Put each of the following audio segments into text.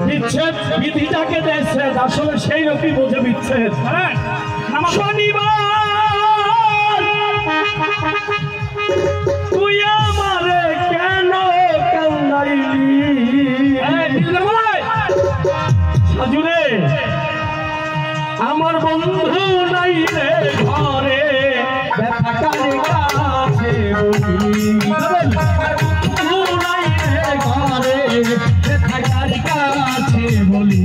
বিচ্ছেদ বিধি যাকে দিয়েছে আসলে সেই লোকই বোঝে বিচ্ছেদ। শনিবার তুই আমারে কেন কান্দাইলি সাজুরে, আমার বন্ধু নাই রে ঘরে ব্যথা কারে কাছে বলি, বন্ধু নাই রে ঘরে ব্যথা কারে কাছে বলি।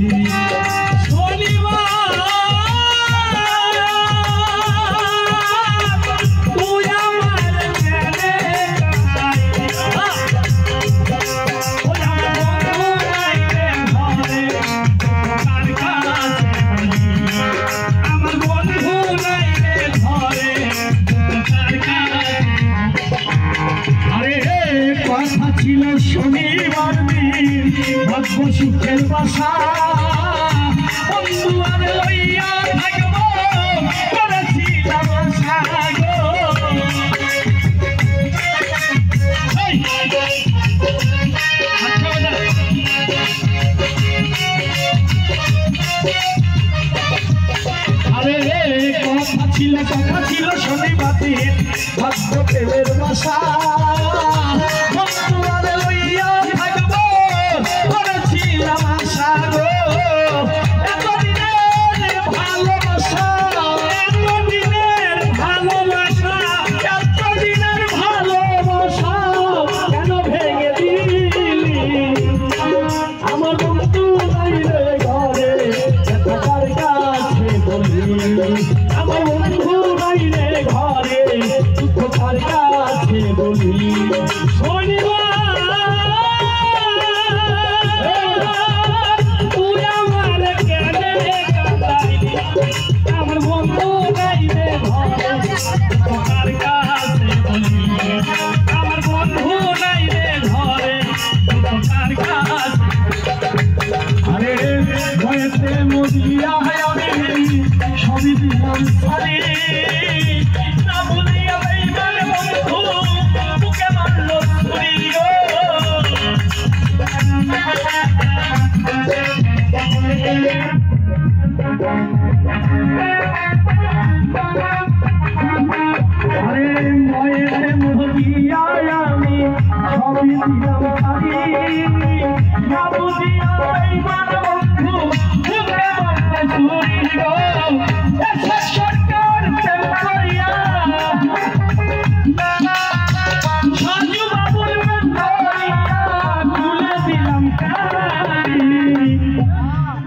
ছিল শনিবার দিন ভাগ্য সুখের বাসা, বন্ধু আর লইয়া থাকব করেছিলাম আশা গো। আরে কথা ছিল শনিবার দিন ভাগ্য প্রেমের বাসা, আমার বন্ধু নাই রে ঘরে দুঃখের কাছে বলি। তুই আমার কেন কাঁদাইলি, আমার বন্ধু নাই রে ঘরে দুঃখের কাছে বলি, আমার বন্ধু নাই রে ঘরে দুঃখের কাছে। আরে ভয়েতে মরিয়া সবই দিলাম সারি, না বলিয়া বেইমান বন্ধু বুকে মারলো ছুরি গো। আরে ভয়েতে মরিয়া আমি সবই দিলাম সারি, না বলিয়া বেইমান বন্ধু বুকে মারলো ছুরি গো।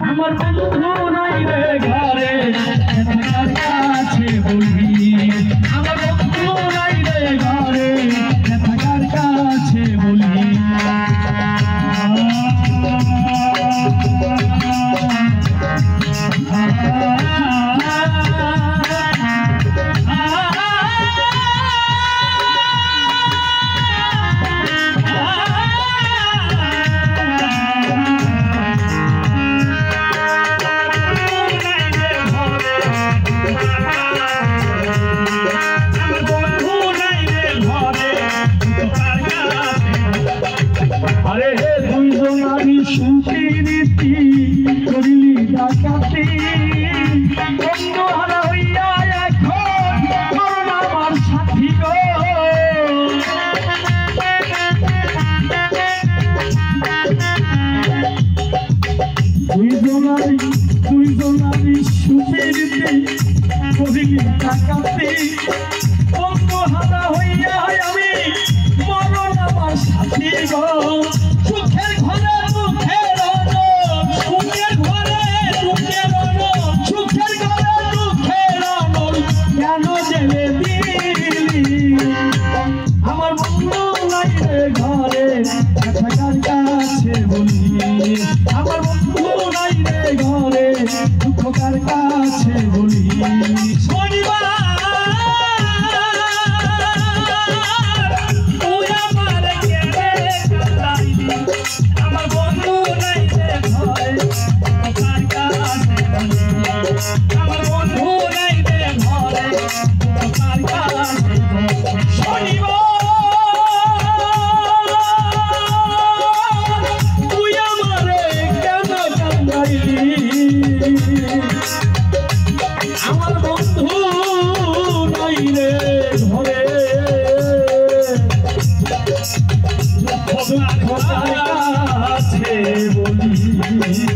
আমার বন্ধু নাই রে ঘরে ব্যথার কাছে বলি, আমার বন্ধু নাই রে ঘরে ব্যথার কাছে বলি। আরে দুইজন আমি সুখীরীতি করিলি ডাকাতি, বন্ধু হারা হইয়া এখন করুন আমার সাথী গো। দুইজন আমি সুখীরীতি করিলি ডাকাতি, বন্ধু হারা হইয়া আমি মরণ আমার সাথী গো। সুখের ঘরে দুঃখের অনল, সুখের ঘরে দুঃখের অনল, সুখের ঘরে দুঃখের অনল কেন জেলে দিলি, আমার বন্ধু নাই রে ঘরে ব্যথার কাছে বলি, আমার বন্ধু নাই রে ঘরে দুঃখের কাছে বলি। শনিবার তুই আমারে কেন দিন